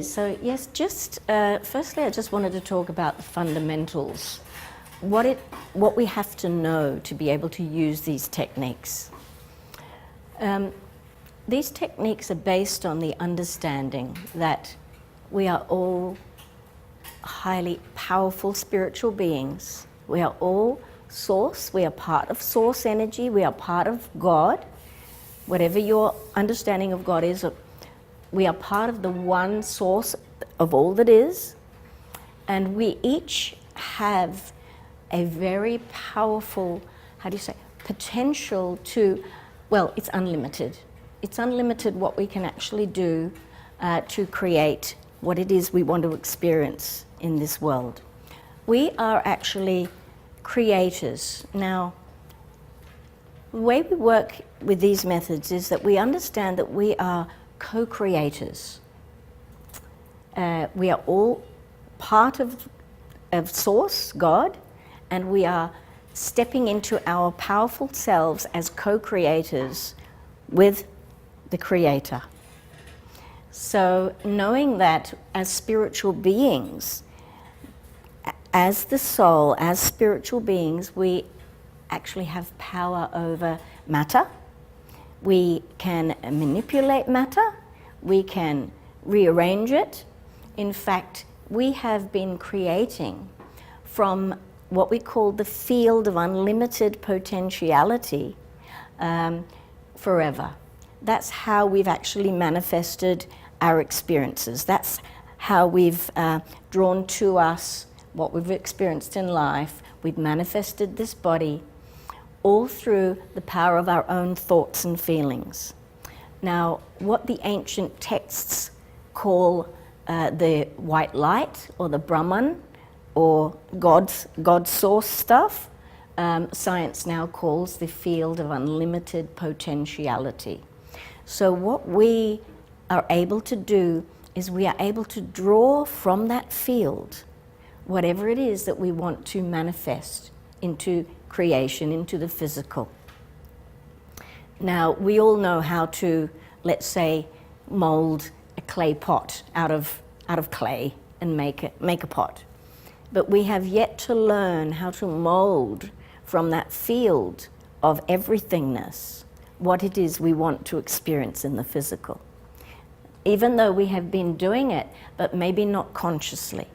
so yes, just firstly I just wanted to talk about the fundamentals, what we have to know to be able to use these techniques. These techniques are based on the understanding that we are all highly powerful spiritual beings. We are all source, we are part of source energy, we are part of God. Whatever your understanding of God is, we are part of the one source of all that is, and we each have a very powerful, potential to, well, it's unlimited. It's unlimited what we can actually do to create what it is we want to experience in this world. We are actually creators. Now, the way we work with these methods is that we understand that we are co-creators. We are all part of Source, God, and we are stepping into our powerful selves as co-creators with the Creator. So knowing that as spiritual beings, as the soul, as spiritual beings, we actually have power over matter. We can manipulate matter. We can rearrange it. In fact, we have been creating from what we call the field of unlimited potentiality forever. That's how we've actually manifested our experiences. That's how we've drawn to us what we've experienced in life. We've manifested this body all through the power of our own thoughts and feelings. Now, what the ancient texts call the white light, or the Brahman, or God's source stuff, science now calls the field of unlimited potentiality. So what we are able to do is we are able to draw from that field whatever it is that we want to manifest into creation, into the physical. Now, we all know how to, let's say, mold a clay pot out of clay and make a pot. But we have yet to learn how to mold from that field of everythingness what it is we want to experience in the physical. Even though we have been doing it, but maybe not consciously.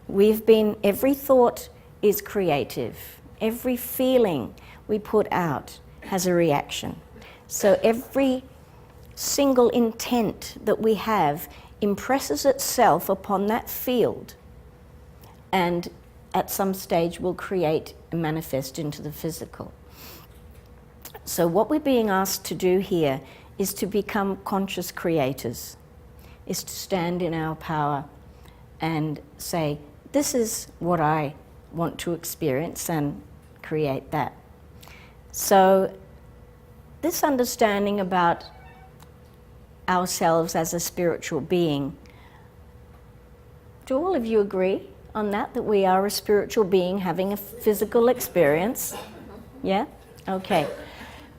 Every thought is creative. Every feeling we put out has a reaction. So every single intent that we have impresses itself upon that field, and at some stage will create and manifest into the physical. So what we're being asked to do here is to become conscious creators, is to stand in our power and say, this is what I want to experience, and create that. So this understanding about ourselves as a spiritual being, do all of you agree on that we are a spiritual being having a physical experience? Yeah? Okay.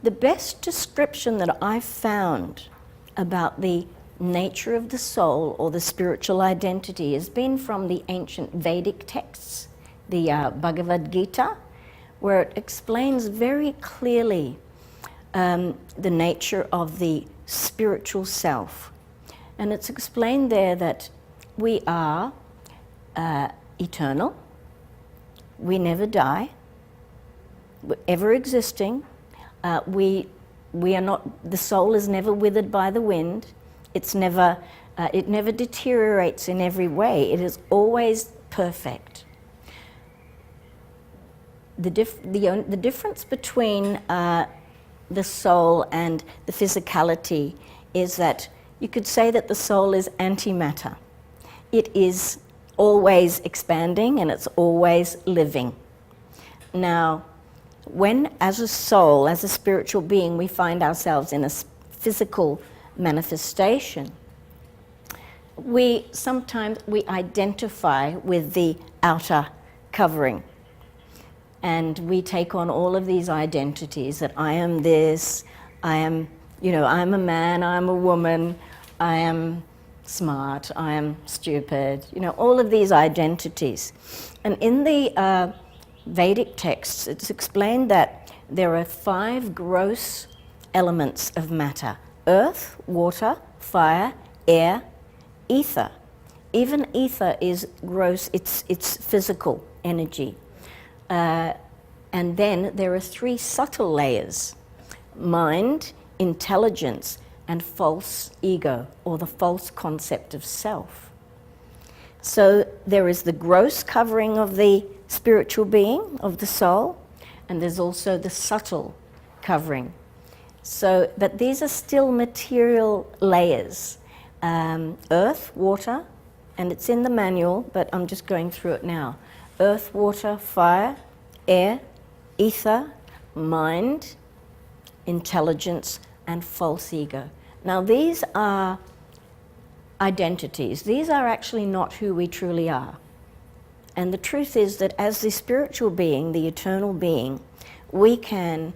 The best description that I've found about the nature of the soul or the spiritual identity has been from the ancient Vedic texts, the Bhagavad Gita, where it explains very clearly the nature of the spiritual self. And it's explained there that we are eternal, we never die, we're ever existing, we are not, the soul is never withered by the wind, it never deteriorates in every way, it is always perfect. The difference between the soul and the physicality is that you could say that the soul is antimatter. It is always expanding and it's always living. Now, when as a soul, as a spiritual being, we find ourselves in a physical manifestation, we identify with the outer covering. And we take on all of these identities that I am this, I'm a man, I'm a woman, I am smart, I am stupid, you know, all of these identities. And in the Vedic texts, it's explained that there are 5 gross elements of matter: earth, water, fire, air, ether. Even ether is gross, it's physical energy. And then there are 3 subtle layers: mind, intelligence, and false ego, or the false concept of self. So there is the gross covering of the spiritual being, of the soul, and there's also the subtle covering. So, but these are still material layers. Earth, water, and it's in the manual, but I'm just going through it now. Earth, water, fire, air, ether, mind, intelligence, and false ego. Now these are identities. These are actually not who we truly are. And the truth is that as the spiritual being, the eternal being, we can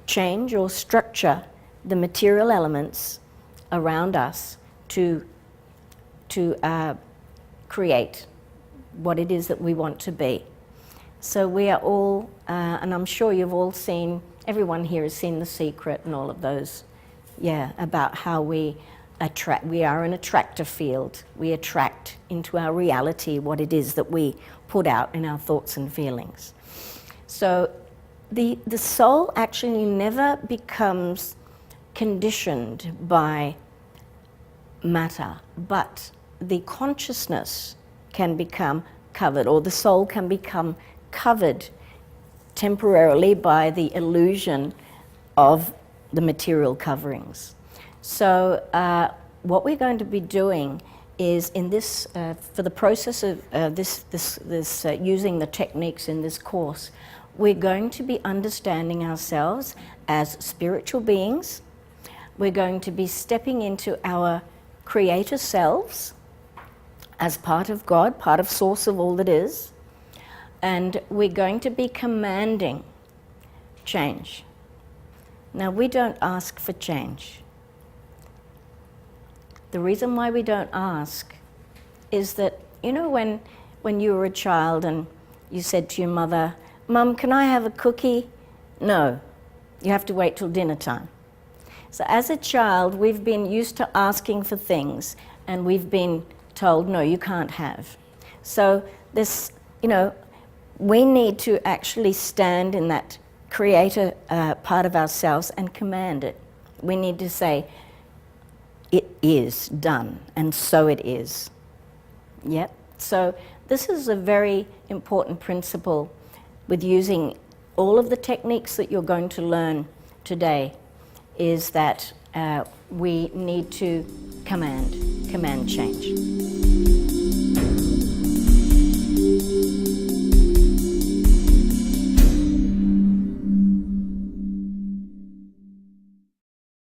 change or structure the material elements around us to create what it is that we want to be. So we are all, and I'm sure you've all seen, everyone here has seen The Secret and all of those, about how we attract. We are an attractor field. We attract into our reality what it is that we put out in our thoughts and feelings. So the soul actually never becomes conditioned by matter, but the consciousness can become covered, or the soul can become covered temporarily by the illusion of the material coverings. So what we're going to be doing is in this, for the process of using the techniques in this course, we're going to be understanding ourselves as spiritual beings. We're going to be stepping into our creator selves as part of God, part of source of all that is. And we're going to be commanding change. Now, we don't ask for change. The reason why we don't ask is that, you know, when you were a child and you said to your mother, "Mum, can I have a cookie?" No, you have to wait till dinner time. So as a child, we've been used to asking for things, and we've been told, no, you can't have. So this, you know, we need to actually stand in that creator part of ourselves and command it. We need to say, it is done, and so it is. Yep. So this is a very important principle with using all of the techniques that you're going to learn today, is that we need to command change.